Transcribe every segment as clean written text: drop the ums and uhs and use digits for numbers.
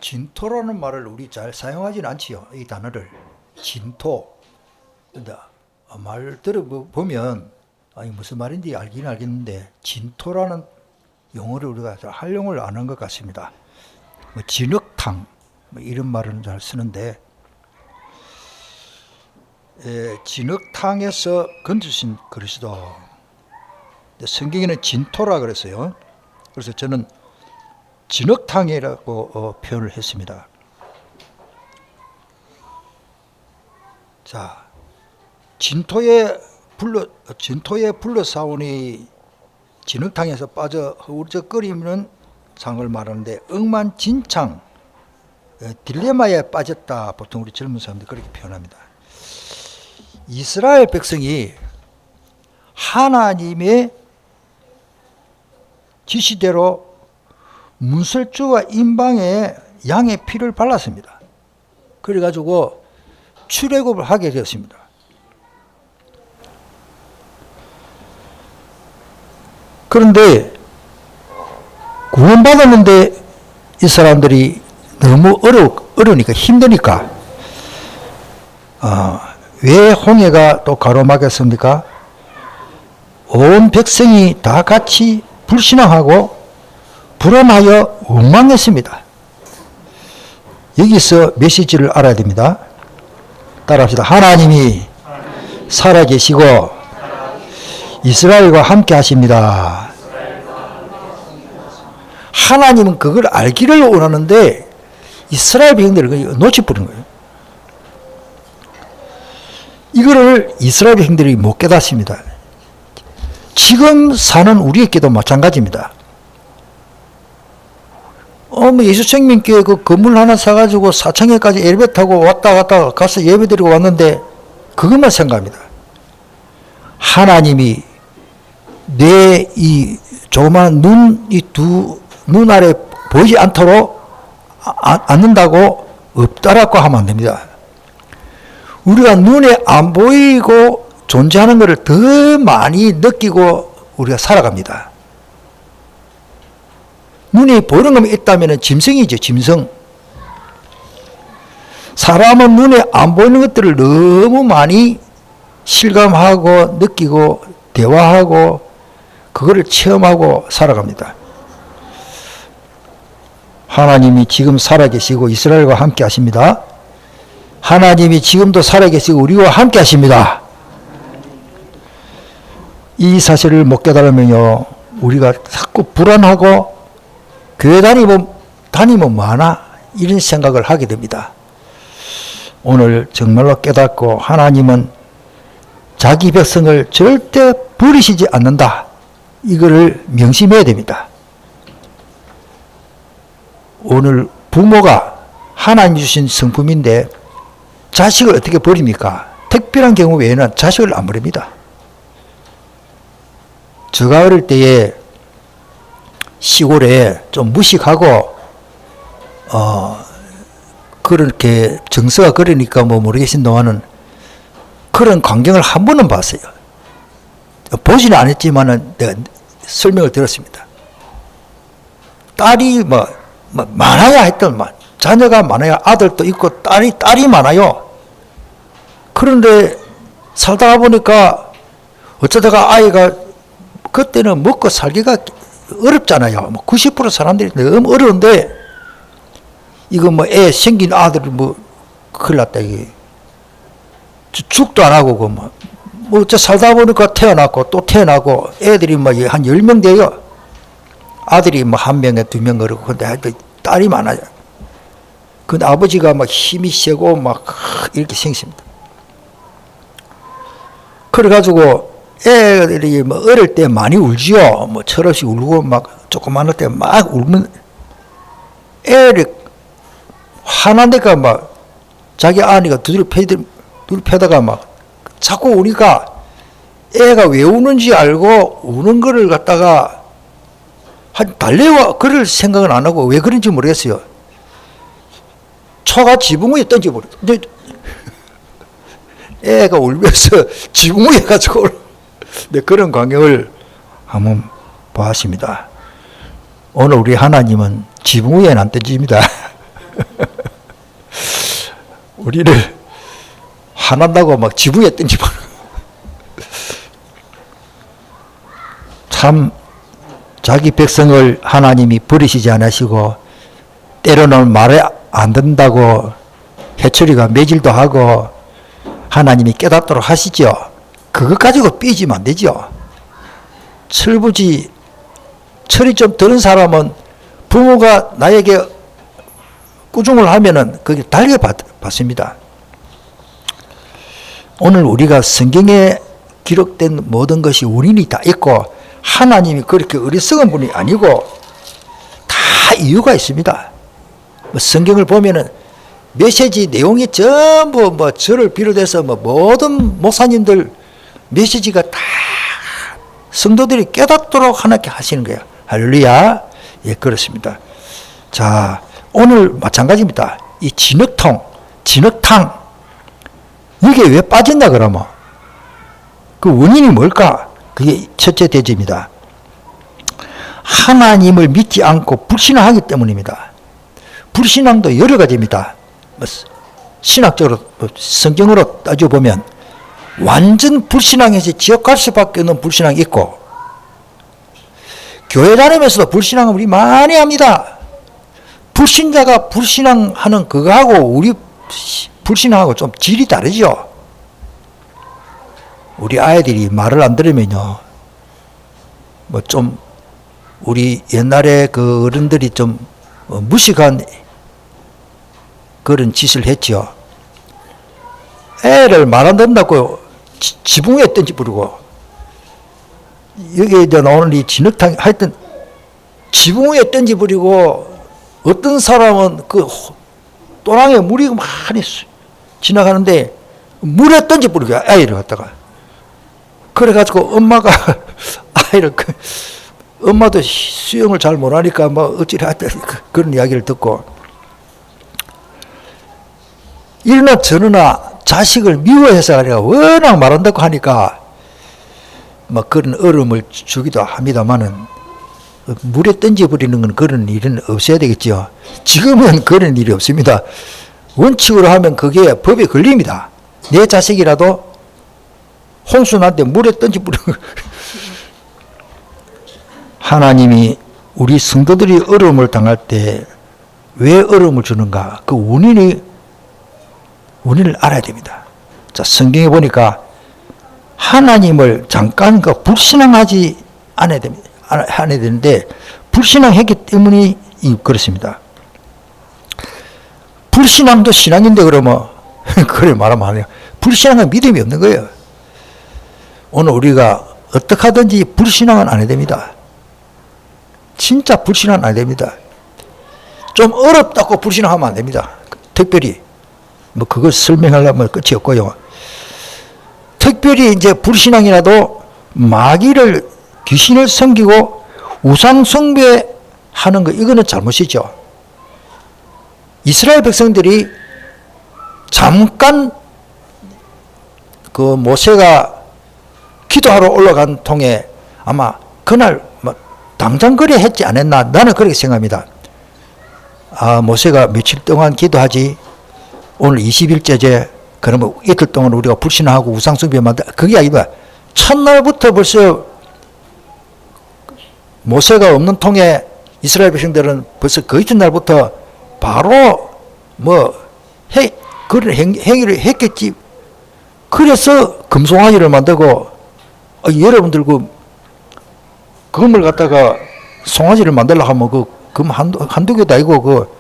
진토라는 말을 우리 잘 사용하지는 않지요. 이 단어를. 진토. 근데 말 들어보면 무슨 말인지 알긴 알겠는데 진토라는 용어를 우리가 잘 활용을 안 한 것 같습니다. 뭐 진흙탕 이런 말은 잘 쓰는데 진흙탕에서 건지신 그리스도. 성경에는 진토라 그랬어요. 그래서 저는 진흙탕이라고 표현을 했습니다. 자, 진토에 불러싸오니 진흙탕에서 빠져 허우적거리는 상을 말하는데 억만진창, 딜레마에 빠졌다. 보통 우리 젊은 사람들이 그렇게 표현합니다. 이스라엘 백성이 하나님의 지시대로 문설주와 임방에 양의 피를 발랐습니다. 그래가지고 출애굽을 하게 되었습니다. 그런데 구원받았는데 이 사람들이 너무 어려우니까 힘드니까 왜 홍해가 또 가로막혔습니까? 온 백성이 다 같이 불신앙하고 불안하여 원망했습니다. 여기서 메시지를 알아야 됩니다. 따라합시다. 하나님이 살아계시고 이스라엘과 함께 하십니다. 하나님은 그걸 알기를 원하는데 이스라엘 백성들이 놓쳐버린 거예요. 이거를 이스라엘 백성들이 못 깨닫습니다. 지금 사는 우리에게도 마찬가지입니다. 예수 생명교회 그 건물 하나 사가지고 4층에까지 엘리베이터 타고 왔다 갔다 가서 예배 드리고 왔는데 그것만 생각합니다. 하나님이 내 이 조그만 눈 아래 보이지 않도록 않는다고 없다라고 하면 안 됩니다. 우리가 눈에 안 보이고 존재하는 것을 더 많이 느끼고 우리가 살아갑니다. 눈이 보이는 것만 있다면 짐승이죠, 짐승. 사람은 눈에 안 보이는 것들을 너무 많이 실감하고 느끼고 대화하고 그거를 체험하고 살아갑니다. 하나님이 지금 살아계시고 이스라엘과 함께 하십니다. 하나님이 지금도 살아계시고 우리와 함께 하십니다. 이 사실을 못 깨달으면요, 우리가 자꾸 불안하고 교회 다니면 뭐하나 이런 생각을 하게 됩니다. 오늘 정말로 깨닫고 하나님은 자기 백성을 절대 버리시지 않는다. 이거를 명심해야 됩니다. 오늘 부모가 하나님 주신 성품인데 자식을 어떻게 버립니까? 특별한 경우 외에는 자식을 안 버립니다. 제가 어릴 때에 시골에 좀 무식하고 그렇게 정서가 그러니까 모르겠는 동안은 그런 광경을 한 번은 봤어요. 보지는 않았지만은 내가 설명을 들었습니다. 딸이 많아야 했던 자녀가 많아야 아들도 있고 딸이 많아요. 그런데 살다가 보니까 어쩌다가 아이가 그때는 먹고 살기가 어렵잖아요. 90% 사람들이 너무 어려운데 이거 애 생긴 아들이 큰일 났다 이게 죽도 안 하고 어째 살다 보니까 태어났고 또 태어나고 애들이 한 10명 돼요. 아들이 1명에 2명 그러고 근데 딸이 많아요. 근데 아버지가 힘이 세고 이렇게 생깁니다. 그래가지고 애들이 어릴 때 많이 울지요. 철없이 울고 조그만할 때 울면 애를 화난데가 자기 아내가 두드려 패다가 자꾸 우니까 애가 왜 우는지 알고 우는 거를 갖다가 달래와 그럴 생각은 안 하고 왜 그런지 모르겠어요. 초가 지붕 위에 던져버려. 애가 울면서 지붕 위에 가지고 그런 광경을 한번 보았습니다. 오늘 우리 하나님은 지붕 위에는 안 던집니다. 우리를 화난다고 막 지붕에 던지고. 참 자기 백성을 하나님이 버리시지 않으시고 때로는 말에 안 듣는다고 해초리가 매질도 하고 하나님이 깨닫도록 하시죠. 그것 가지고 삐지면 안 되죠. 철부지 철이 좀 드는 사람은 부모가 나에게 꾸중을 하면은 그게 달게 받습니다. 오늘 우리가 성경에 기록된 모든 것이 우린이 다 있고 하나님이 그렇게 어리석은 분이 아니고 다 이유가 있습니다. 성경을 보면은 메시지 내용이 전부 저를 비롯해서 모든 목사님들 메시지가 다 성도들이 깨닫도록 하나님께 하시는 거예요. 할렐루야. 예, 그렇습니다. 자, 오늘 마찬가지입니다. 이 진흙탕, 이게 왜 빠진다 그러면? 그 원인이 뭘까? 그게 첫째 대지입니다. 하나님을 믿지 않고 불신앙하기 때문입니다. 불신앙도 여러 가지입니다. 신학적으로, 성경으로 따져보면 완전 불신앙해서 지옥 갈 수밖에 없는 불신앙이 있고, 교회 다니면서도 불신앙을 우리 많이 합니다. 불신자가 불신앙하는 그거하고 우리 불신앙하고 좀 질이 다르죠. 우리 아이들이 말을 안 들으면요, 좀 우리 옛날에 그 어른들이 좀 무식한 그런 짓을 했죠. 애를 말 안 듣는다고 지붕 위에 던져버리고, 여기에 이제 나오는 이 진흙탕, 하여튼 지붕 위에 던져버리고, 어떤 사람은 그 또랑에 물이 많이 지나가는데 물에 던져버리고, 아이를 갖다가. 그래가지고 엄마가 아이를, 엄마도 수영을 잘 못하니까 어찌라 그런 이야기를 듣고, 이러나 저러나 자식을 미워해서 아니라 워낙 말 안 듣고 하니까 그런 어려움을 주기도 합니다만은, 물에 던져버리는 건 그런 일은 없어야 되겠죠. 지금은 그런 일이 없습니다. 원칙으로 하면 그게 법에 걸립니다. 내 자식이라도 홍수한테 물에 던져버리는 하나님이 우리 성도들이 어려움을 당할 때 왜 어려움을 주는가? 그 원인을 알아야 됩니다. 자, 성경에 보니까 하나님을 잠깐 불신앙하지 않아야 되는데 불신앙했기 때문에 그렇습니다. 불신앙도 신앙인데 그러면 그래 말하면 안 해요. 불신앙은 믿음이 없는 거예요. 오늘 우리가 어떻게 하든지 불신앙은 안 해야 됩니다. 진짜 불신앙은 안 해야 됩니다. 좀 어렵다고 불신앙하면 안 됩니다. 특별히 그걸 설명하려면 끝이 없고요. 특별히 이제 불신앙이라도 마귀를, 귀신을 섬기고 우상 숭배하는 거, 이거는 잘못이죠. 이스라엘 백성들이 잠깐 그 모세가 기도하러 올라간 통에 아마 그날 당장 그래 했지 않았나, 나는 그렇게 생각합니다. 모세가 며칠 동안 기도하지, 오늘 20일째제, 그러면 이틀 동안 우리가 불신하고 우상숭배 만들, 그게 아니라 첫날부터 벌써 모세가 없는 통에 이스라엘 백성들은 벌써 그 이튿날부터 바로 그런 행위를 했겠지. 그래서 금송아지를 만들고, 여러분들 금을 갖다가 송아지를 만들려고 하면 금 한두 개도 아니고,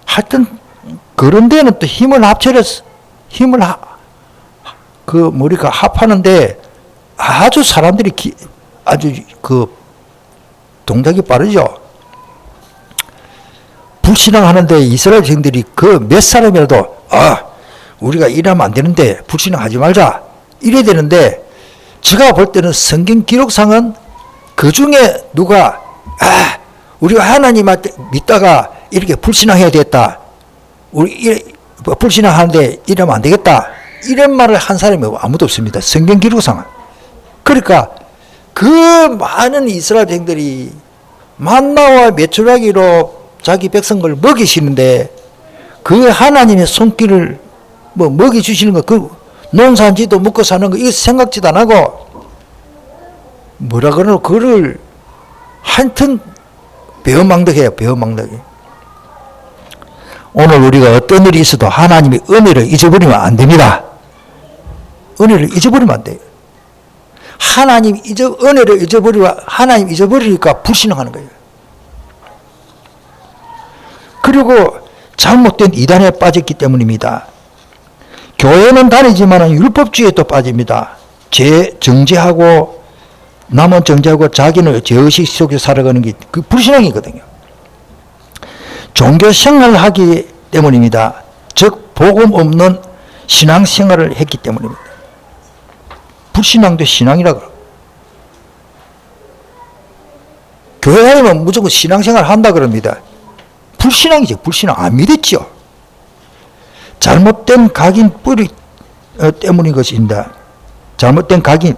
하여튼 그런 데는 또 힘을 합쳐서 우리가 합하는데 아주 사람들이 아주 동작이 빠르죠. 불신앙하는데 이스라엘 백성들이 몇 사람이라도 우리가 이러면 안 되는데 불신앙하지 말자 이래야 되는데, 제가 볼 때는 성경 기록상은 그 중에 누가 우리가 하나님한테 믿다가 이렇게 불신앙해야 되겠다, 우리 불신앙하는데 이러면 안 되겠다, 이런 말을 한 사람이 아무도 없습니다. 성경 기록상은. 그러니까 그 많은 이스라엘 백성들이 만나와 메추라기로 자기 백성을 먹이시는데 그 하나님의 손길을 뭐 먹여주시는 거, 그 농사지도 먹고 사는 거 이거 생각지도 안 하고 뭐라 그러노, 그를 하여튼 배은망덕해요. 배은망덕해. 오늘 우리가 어떤 일이 있어도 하나님의 은혜를 잊어버리면 안 됩니다. 은혜를 잊어버리면 안 돼요. 은혜를 잊어버리면 하나님 잊어버리니까 불신앙하는 거예요. 그리고 잘못된 이단에 빠졌기 때문입니다. 교회는 다니지만 율법주의에 또 빠집니다. 정죄하고 남은 정죄하고 자기는 죄의식 속에 살아가는 게 그 불신앙이거든요. 종교 생활을 하기 때문입니다. 즉 복음 없는 신앙생활을 했기 때문입니다. 불신앙도 신앙이라고. 교회 다니면 무조건 신앙생활 한다 그럽니다. 불신앙이죠. 불신앙. 안 믿었죠. 잘못된 각인 뿌리 때문인 것입니다. 잘못된 각인.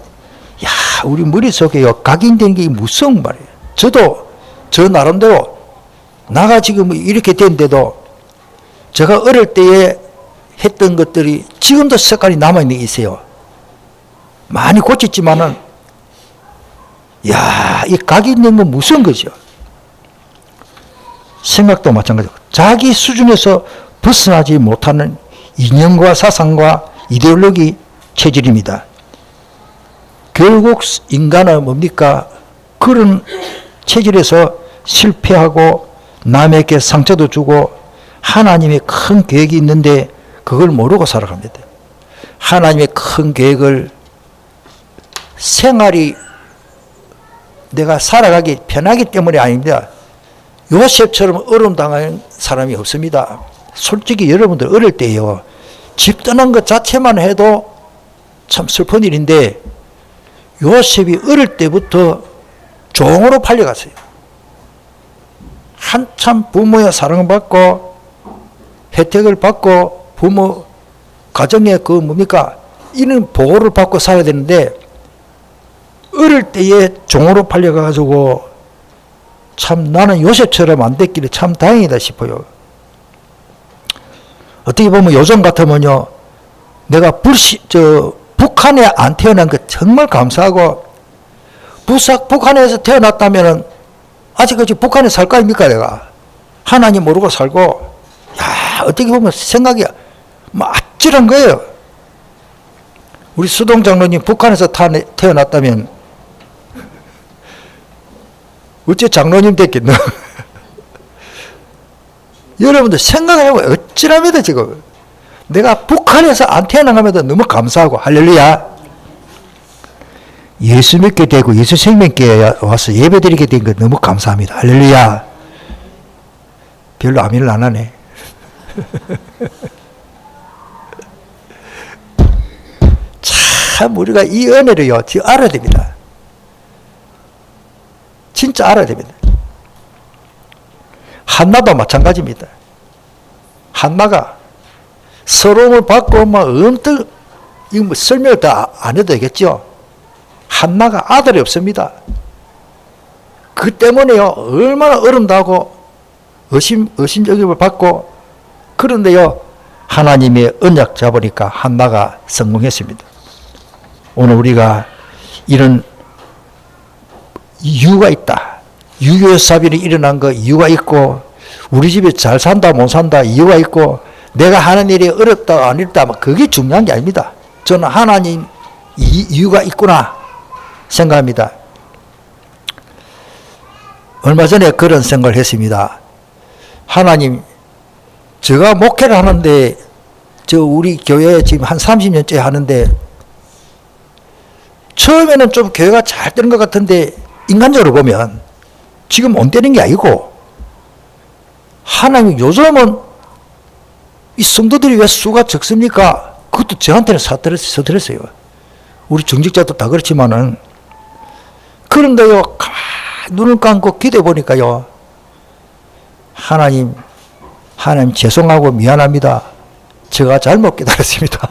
야, 우리 머릿속에요, 각인된 게 무서운 말이에요. 저도 저 나름대로 나가 지금 이렇게 된데도 제가 어릴 때에 했던 것들이 지금도 색깔이 남아있는 게 있어요. 많이 고쳤지만은, 야, 이 각인된 건 무서운 거죠. 생각도 마찬가지고 자기 수준에서 벗어나지 못하는 이념과 사상과 이데올로기 체질입니다. 결국 인간은 뭡니까? 그런 체질에서 실패하고 남에게 상처도 주고 하나님의 큰 계획이 있는데 그걸 모르고 살아갑니다. 하나님의 큰 계획을 생활이 내가 살아가기 편하기 때문이 아닙니다. 요셉처럼 어려움 당한 사람이 없습니다. 솔직히 여러분들 어릴 때요, 집 떠난 것 자체만 해도 참 슬픈 일인데 요셉이 어릴 때부터 종으로 팔려갔어요. 한참 부모의 사랑받고 혜택을 받고 부모 가정의 그 뭡니까 이런 보호를 받고 살아야 되는데 어릴 때에 종으로 팔려가지고 참 나는 요셉처럼 안 됐기를 참 다행이다 싶어요. 어떻게 보면 요즘 같으면요, 내가 북한에 안 태어난 거 정말 감사하고, 북한에서 태어났다면은 아직까지 북한에 살 거 아닙니까, 내가? 하나님 모르고 살고, 야, 어떻게 보면 생각이 뭐 아찔한 거예요. 우리 수동 장로님 북한에서 태어났다면 어째 장로님 됐겠노? 여러분들 생각해보면 어찌랍니다, 지금. 내가 북한에서 안 태어나가면서 너무 감사하고, 할렐루야. 예수 믿게 되고 예수 생명교회에 와서 예배 드리게 된 거 너무 감사합니다. 할렐루야. 별로 아멘을 안 하네. 참, 우리가 이 은혜를요, 지금 알아야 됩니다. 진짜 알아야 됩니다. 한나도 마찬가지입니다. 한나가 서러움을 받고 엄청 이거 뭐 설명을 다 안 해도 되겠죠. 한나가 아들이 없습니다. 그 때문에요, 얼마나 어른다고 의심적임을 받고, 그런데요, 하나님의 언약 잡으니까 한나가 성공했습니다. 오늘 우리가 이런 이유가 있다. 유교 사변이 일어난 거 이유가 있고, 우리 집에 잘 산다 못 산다 이유가 있고, 내가 하는 일이 어렵다 안 어렵다 그게 중요한 게 아닙니다. 저는 하나님 이유가 있구나 생각합니다. 얼마 전에 그런 생각을 했습니다. 하나님, 제가 목회를 하는데, 우리 교회 지금 한 30년째 하는데, 처음에는 좀 교회가 잘 되는 것 같은데, 인간적으로 보면 지금 못 되는 게 아니고, 하나님 요즘은 이 성도들이 왜 수가 적습니까? 그것도 저한테는 스트레스예요. 우리 정직자도 다 그렇지만은. 그런데요, 눈을 감고 기도해 보니까요, 하나님 죄송하고 미안합니다. 제가 잘못 깨달았습니다.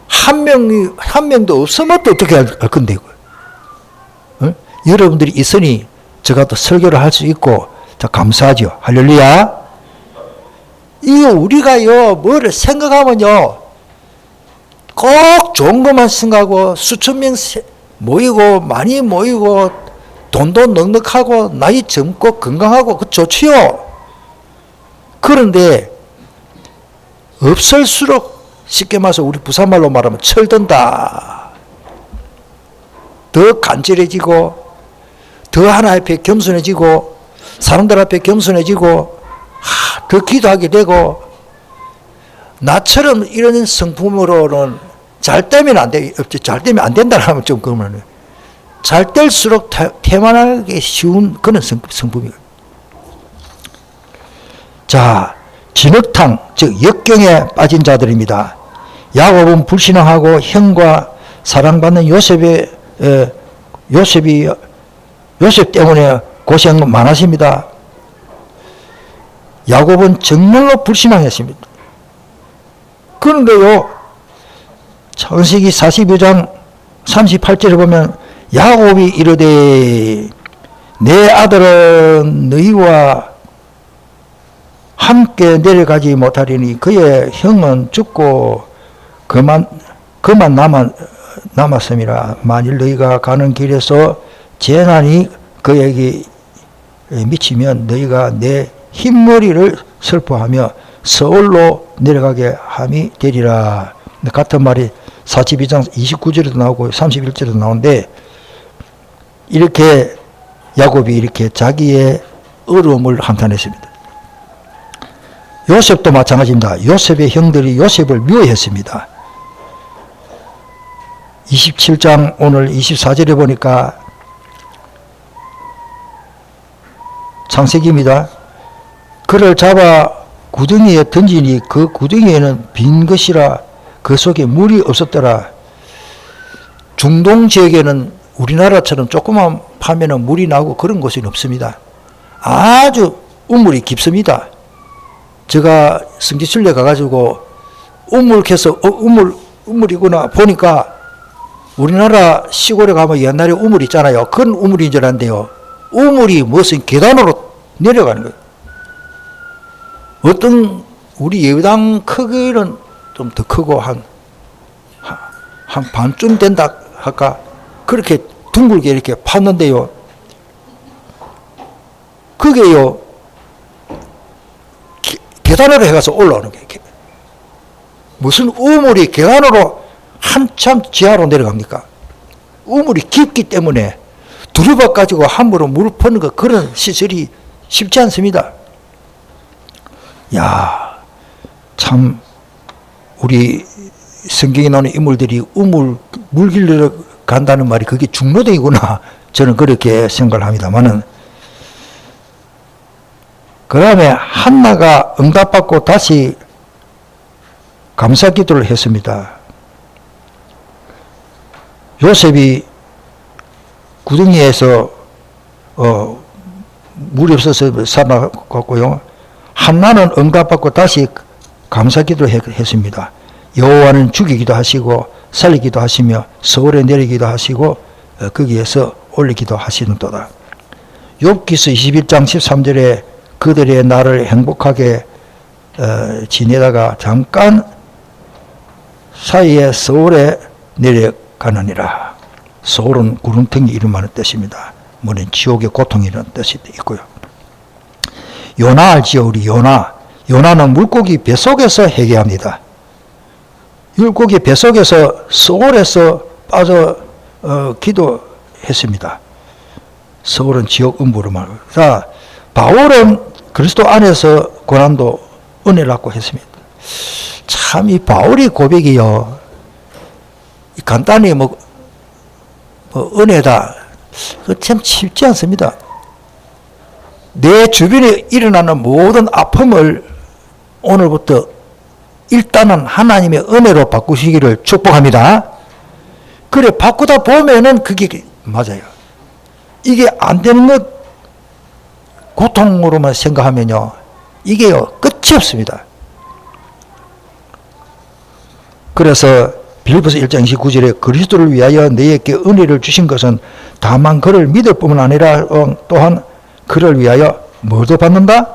한 명도 없으면 또 어떻게 할 건데, 여러분들이 있으니 제가 또 설교를 할 수 있고 자, 감사하죠. 할렐루야. 이 우리가요, 뭐를 생각하면요, 꼭 좋은 것만 생각하고, 수천 명 모이고, 많이 모이고, 돈도 넉넉하고, 나이 젊고, 건강하고, 그 좋지요. 그런데, 없을수록, 쉽게 말해서 우리 부산말로 말하면 철든다. 더 간절해지고, 더 하나 앞에 겸손해지고, 사람들 앞에 겸손해지고, 더 기도하게 되고, 나처럼 이런 성품으로는 잘 되면 안 돼, 잘 되면 안 된다 하면 좀 그러면, 잘 될수록 태만하게 쉬운 그런 성품이에요. 자, 진흙탕, 즉 역경에 빠진 자들입니다. 야곱은 불신앙하고 형과 사랑받는 요셉 때문에 고생 많으십니다. 야곱은 정말로 불신앙했습니다. 그런데요, 창세기 42장 38절에 보면 야곱이 이르되 내 아들은 너희와 함께 내려가지 못하리니 그의 형은 죽고 그만 남았음이라. 만일 너희가 가는 길에서 재난이 그에게 미치면 너희가 내 흰머리를 슬퍼하며 서울로 내려가게 함이 되리라. 같은 말이 42장 29절에도 나오고 31절에도 나오는데, 이렇게 야곱이 이렇게 자기의 어려움을 한탄했습니다. 요셉도 마찬가지입니다. 요셉의 형들이 요셉을 미워했습니다. 27장 오늘 24절에 보니까 창세기입니다. 그를 잡아 구덩이에 던지니 그 구덩이에는 빈 것이라 그 속에 물이 없었더라. 중동 지역에는 우리나라처럼 조그만 파면은 물이 나고 그런 곳은 없습니다. 아주 우물이 깊습니다. 제가 성지순례 가가지고 우물 캐서 우물이구나 보니까 우리나라 시골에 가면 옛날에 우물 있잖아요. 그런 우물인 줄 알았는데요. 우물이 무슨 계단으로 내려가는 거예요. 어떤 우리 예배당 크기는 좀 더 크고 한 반쯤 된다 할까? 그렇게 둥글게 이렇게 팠는데요. 그게요, 계단으로 해가서 올라오는 거예요. 무슨 우물이 계단으로 한참 지하로 내려갑니까? 우물이 깊기 때문에 두루박 가지고 함부로 물을 퍼는 거 그런 시설이 쉽지 않습니다. 야, 참 우리 성경에 나오는 인물들이 물 길러 간다는 말이 그게 중노동이구나. 저는 그렇게 생각을 합니다만은, 그 다음에 한나가 응답받고 다시 감사 기도를 했습니다. 요셉이 구덩이에서 물이 없어서 살아갔고요. 한나는 응답받고 다시 감사 기도를 했습니다. 여호와는 죽이기도 하시고 살리기도 하시며 서울에 내리기도 하시고 거기에서 올리기도 하시는도다. 욥기서 21장 13절에 그들의 날을 행복하게 지내다가 잠깐 사이에 서울에 내려가느니라. 서울은 구름텅이 이름하는 뜻입니다. 물론 지옥의 고통이라는 뜻이 있고요. 요나 알지요? 우리 요나. 요나는 물고기 뱃속에서 회개합니다. 물고기 뱃속에서 서울에서 빠져 기도했습니다. 서울은 지옥 음부로 말고. 자, 바울은 그리스도 안에서 고난도 은혜를 받고 했습니다. 참 이 바울의 고백이요, 간단히 뭐 은혜다, 그 참 쉽지 않습니다. 내 주변에 일어나는 모든 아픔을 오늘부터 일단은 하나님의 은혜로 바꾸시기를 축복합니다. 그래, 바꾸다 보면은 그게 맞아요. 이게 안 되는 것 고통으로만 생각하면요, 이게요 끝이 없습니다. 그래서 빌립보서 1장 29절에 그리스도를 위하여 너희에게 은혜를 주신 것은 다만 그를 믿을 뿐만 아니라 또한 그를 위하여 뭐도 받는다?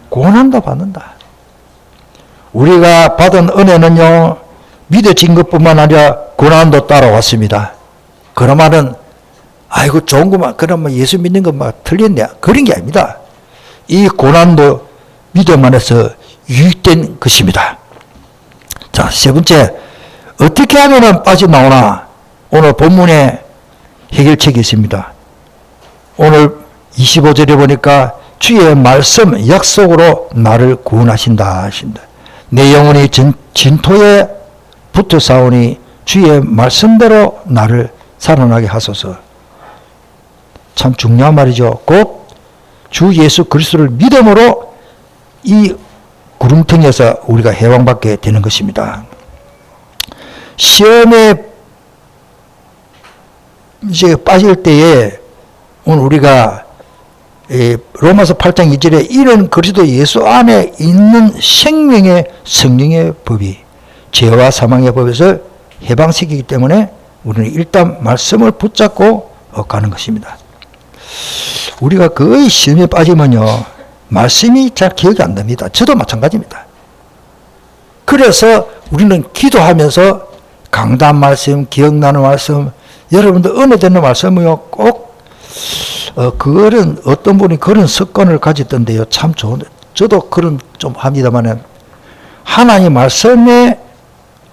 고난도 받는다. 우리가 받은 은혜는요, 믿어진 것뿐만 아니라 고난도 따라왔습니다. 그러면은, 아이고, 좋은 것만, 그러면 예수 믿는 것만 틀렸네. 그런 게 아닙니다. 이 고난도 믿음 안에서 유익된 것입니다. 자, 세 번째, 어떻게 하면 빠져나오나? 오늘 본문에 해결책이 있습니다. 오늘 25절에 보니까 주의 말씀, 약속으로 나를 구원하신다 하신다. 내 영혼이 진토에 붙어 싸우니 주의 말씀대로 나를 살아나게 하소서. 참 중요한 말이죠. 곧 주 예수 그리스도를 믿음으로 이 구름텅이에서 우리가 해방받게 되는 것입니다. 시험에 이제 빠질 때에 오늘 우리가 로마서 8장 2절에 이런 그리스도 예수 안에 있는 생명의 성령의 법이 죄와 사망의 법에서 해방시키기 때문에 우리는 일단 말씀을 붙잡고 가는 것입니다. 우리가 거의 시험에 빠지면요, 말씀이 잘 기억이 안 납니다. 저도 마찬가지입니다. 그래서 우리는 기도하면서 강단 말씀, 기억나는 말씀, 여러분들 은혜되는 말씀이요, 꼭 그거는 어떤 분이 그런 습관을 가졌던데요, 참 좋은데, 저도 그런 좀 합니다만은, 하나님 말씀에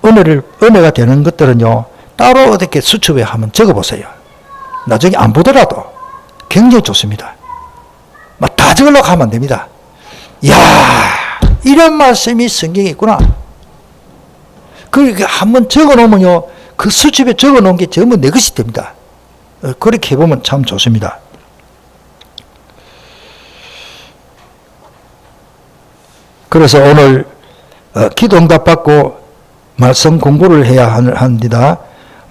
은혜가 되는 것들은요, 따로 어떻게 수첩에 한번 적어보세요. 나중에 안 보더라도 굉장히 좋습니다. 막 다 적으려고 하면 안 됩니다. 이야, 이런 말씀이 성경에 있구나. 그러니까 한번 적어놓으면요, 그 수첩에 적어놓은 게 전부 내 것이 됩니다. 그렇게 해보면 참 좋습니다. 그래서 오늘 기도 응답받고 말씀 공부를 해야 합니다.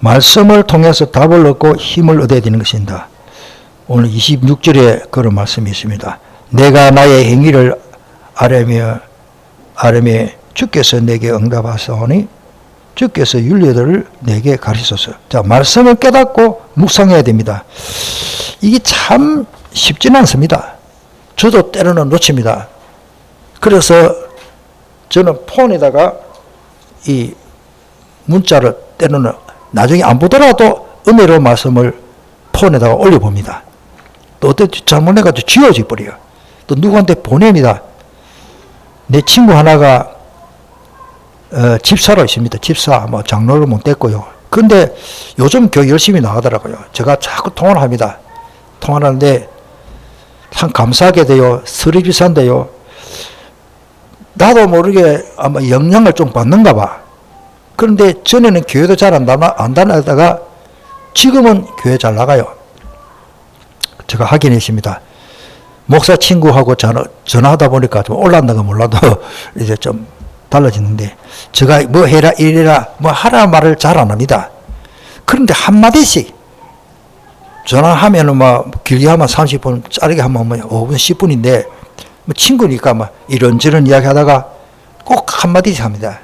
말씀을 통해서 답을 얻고 힘을 얻어야 되는 것입니다. 오늘 26절에 그런 말씀이 있습니다. 내가 나의 행위를 아뢰며 주께서 내게 응답하사오니 주께서 윤례들을 내게 가르치소서. 자, 말씀을 깨닫고 묵상해야 됩니다. 이게 참 쉽지는 않습니다. 저도 때로는 놓칩니다. 그래서 저는 폰에다가 이 문자를 때로는 나중에 안 보더라도 은혜로운 말씀을 폰에다가 올려봅니다. 또 어때 잘못해가지고 지워져 버려요. 또 누구한테 보냅니다. 내 친구 하나가 집사로 있습니다. 집사, 뭐 장로를 못 됐고요. 근데 요즘 교회 열심히 나가더라고요. 제가 자꾸 통화를 합니다. 통화를 하는데 참 감사하게 돼요. 설이 비싼데요. 나도 모르게 아마 영향을 좀 받는가 봐. 그런데 전에는 교회도 잘 안 다니다가 지금은 교회 잘 나가요. 제가 확인했습니다. 목사 친구하고 전화하다 보니까 좀 올랐다가 몰라도 이제 좀 달라지는데, 제가 뭐 해라, 이래라, 뭐 하라 말을 잘 안 합니다. 그런데 한마디씩 전화하면은 뭐 길게 하면 30분, 짧게 하면 뭐 5분, 10분인데, 뭐 친구니까 뭐 이런저런 이야기 하다가 꼭 한마디씩 합니다.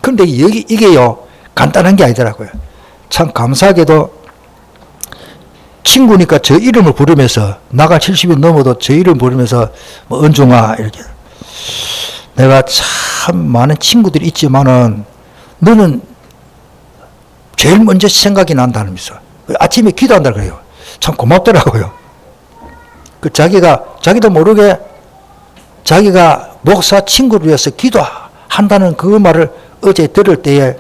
그런데 이게요, 간단한 게 아니더라고요. 참 감사하게도 친구니까 저 이름을 부르면서, 나가 70이 넘어도 저 이름 부르면서 뭐 은중아 이렇게, 내가 참 많은 친구들이 있지만은 너는 제일 먼저 생각이 난다면서 아침에 기도한다 그래요. 참 고맙더라고요. 그 자기도 모르게 자기가 목사 친구를 위해서 기도한다는 그 말을 어제 들을 때에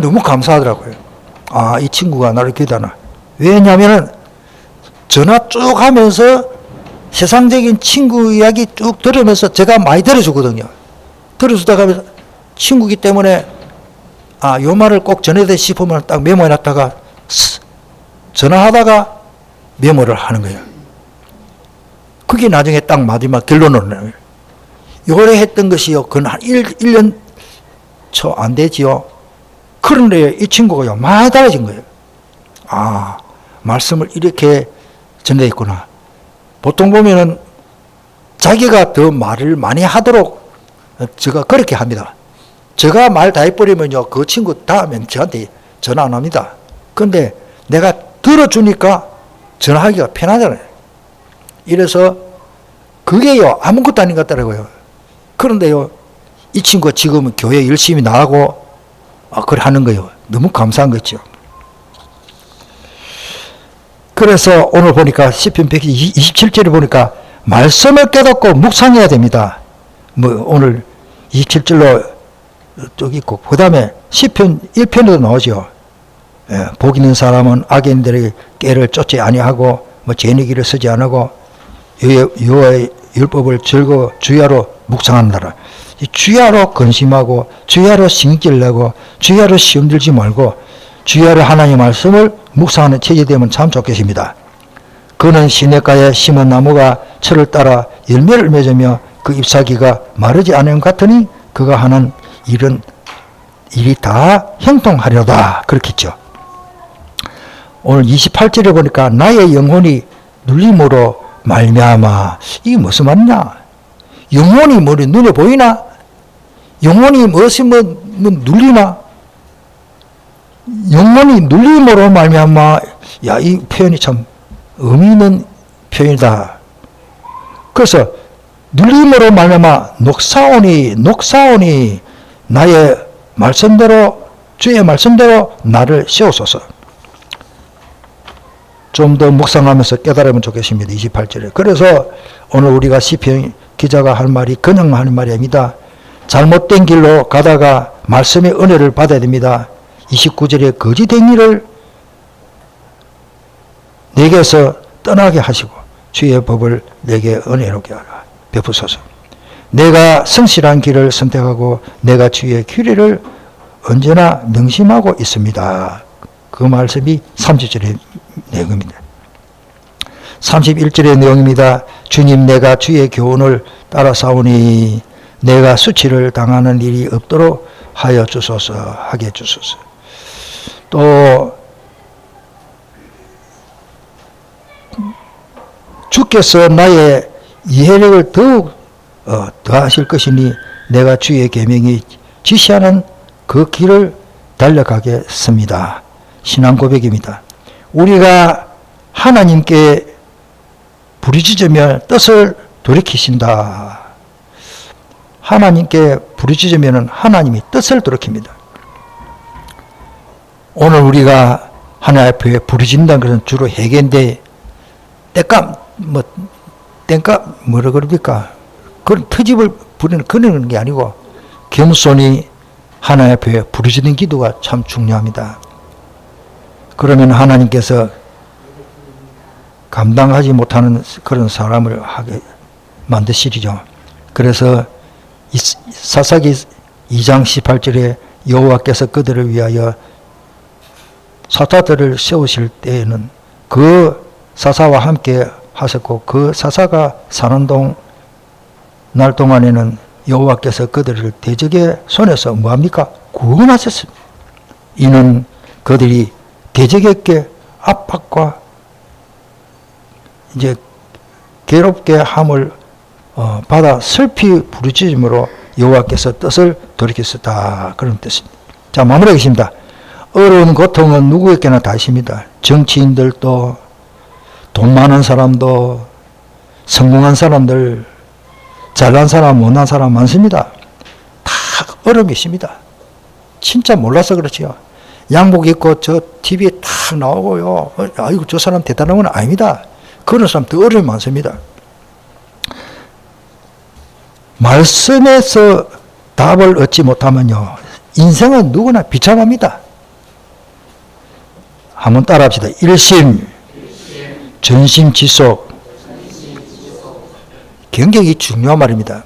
너무 감사하더라고요. 아, 이 친구가 나를 기도하나. 왜냐하면 전화 쭉 하면서 세상적인 친구 이야기 쭉 들으면서 제가 많이 들어주거든요. 들어주다가 하면서 친구기 때문에 요 말을 꼭 전해야 돼 싶으면 딱 메모해놨다가 전화하다가 메모를 하는 거예요. 그게 나중에 딱 마지막 결론을 요래 했던 것이요. 그건 한 1년 초 안 되지요. 그런데 이 친구가요, 많이 달라진 거예요. 말씀을 이렇게 전해있구나. 보통 보면은 자기가 더 말을 많이 하도록 제가 그렇게 합니다. 제가 말 다 해버리면요, 그 친구 다음엔 저한테 전화 안 합니다. 그런데 내가 들어주니까 전화하기가 편하잖아요. 이래서 그게요, 아무것도 아닌 것 같더라고요. 그런데요, 이 친구가 지금 교회 열심히 나가고, 그걸 하는 거예요. 너무 감사한 거죠. 그래서 오늘 보니까 시편 127절에 보니까 말씀을 깨닫고 묵상해야 됩니다. 오늘 27절로 쭉 있고, 그 다음에 시편 1편에도 나오죠. 복 있는 사람은 악인들의 꾀를 쫓지 아니하고 죄의 길을 서지 않고 여호와의 율법을 즐거워 주야로 묵상한다라. 주야로 근심하고 주야로 신경질 내고 주야로 시험 들지 말고 주야로 하나님의 말씀을 묵상하는 체제 되면 참 좋겠습니다. 그는 시냇가에 심은 나무가 철을 따라 열매를 맺으며 그 잎사귀가 마르지 않은 것 같으니 그가 하는 일이 다 형통하려다. 그렇겠죠. 오늘 28절에 보니까 나의 영혼이 눌림으로 말미암아. 이게 무슨 말이냐? 영혼이 눈에 보이나? 영혼이 무엇이 눌리나? 영혼이 눌림으로 말미암아. 야, 이 표현이 참 의미 있는 표현이다. 그래서 눌림으로 말미암아 녹사오니 나의 말씀대로 주의 말씀대로 나를 세우소서. 좀 더 묵상하면서 깨달으면 좋겠습니다. 28절에. 그래서 오늘 우리가 시편 기자가 할 말이 그냥 하는 말이 아닙니다. 잘못된 길로 가다가 말씀의 은혜를 받아야 됩니다. 29절에 거짓된 일을 내게서 떠나게 하시고 주의 법을 내게 은혜롭게 베푸소서. 내가 성실한 길을 선택하고 내가 주의 규례를 언제나 명심하고 있습니다. 그 말씀이 30절의 내용입니다. 31절의 내용입니다. 주님, 내가 주의 교훈을 따라 싸우니 내가 수치를 당하는 일이 없도록 하여 주소서. 하게 주소서. 또 주께서 나의 이해력을 더욱 더하실 것이니 내가 주의 계명이 지시하는 그 길을 달려가겠습니다. 신앙 고백입니다. 우리가 하나님께 부르짖으면 뜻을 돌이키신다. 하나님께 부르짖으면 하나님이 뜻을 돌이킵니다. 오늘 우리가 하나님 앞에 부르짖는다는 것은 주로 회개인데 뭐라 그럽니까? 그런 트집을 부리는 게 아니고 겸손히 하나님 앞에 부르짖는 기도가 참 중요합니다. 그러면 하나님께서 감당하지 못하는 그런 사람을 하게 만드시리죠. 그래서 사사기 2장 18절에 여호와께서 그들을 위하여 사사들을 세우실 때에는 그 사사와 함께 하셨고 그 사사가 사는 날 동안에는 여호와께서 그들을 대적의 손에서 뭐합니까? 구원하셨습니다. 이는 그들이 대적에게 압박과 이제 괴롭게 함을 받아 슬피 부르짖음으로 여호와께서 뜻을 돌이켰다. 그런 뜻입니다. 자, 마무리하겠습니다. 어려운 고통은 누구에게나 다 있습니다. 정치인들도, 돈 많은 사람도, 성공한 사람들, 잘난 사람, 못난 사람 많습니다. 다 어려움이 있습니다. 진짜 몰라서 그렇지요. 양복 입고 저 TV에 탁 나오고요. 아이고, 저 사람 대단한 건 아닙니다. 그런 사람 더 어려움이 많습니다. 말씀에서 답을 얻지 못하면요, 인생은 누구나 비참합니다. 한번 따라 합시다. 일심, 전심, 지속. 굉장히 중요한 말입니다.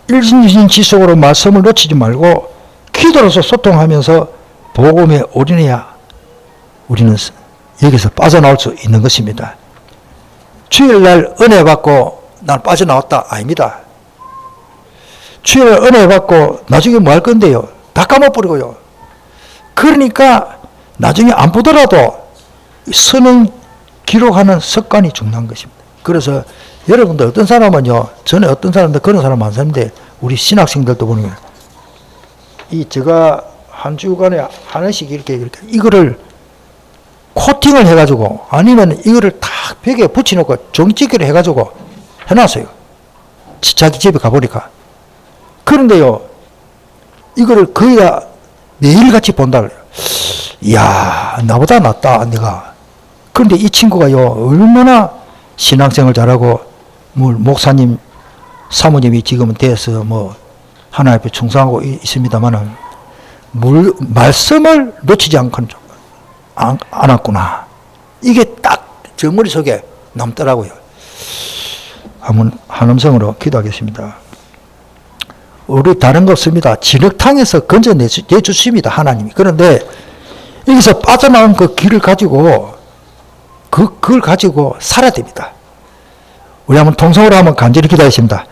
일심, 지속으로 말씀을 놓치지 말고 기도로서 소통하면서 복음에 올인해야 우리는 여기서 빠져나올 수 있는 것입니다. 주일날 은혜 받고 난 빠져나왔다. 아닙니다. 주일날 은혜 받고 나중에 뭐 할 건데요? 다 까먹어버리고요. 그러니까 나중에 안 보더라도 선을 기록하는 습관이 중요한 것입니다. 그래서 여러분들 어떤 사람은요, 전에 어떤 사람들 그런 사람 많았는데 우리 신학생들도 보면 제가 한 주간에 하나씩 이렇게 이거를 코팅을 해가지고 아니면 이거를 탁 벽에 붙여놓고 종이찍기를 해가지고 해놨어요. 자기 집에 가보니까. 그런데요, 이거를 거의 다 매일같이 본다 그래요. 이야, 나보다 낫다, 내가. 그런데 이 친구가요, 얼마나 신앙생활 잘하고, 목사님, 사모님이 지금은 돼서 하나님 앞에 충성하고 있습니다만은, 말씀을 놓치지 않았구나. 이게 딱 저 머릿속에 남더라고요. 한번 한음성으로 기도하겠습니다. 우리 다른 거 없습니다. 진흙탕에서 건져내주십니다, 하나님이. 그런데 여기서 빠져나온 그 길을 가지고 그걸 가지고 살아야 됩니다. 우리 한번 통성으로 한번 간절히 기도하겠습니다.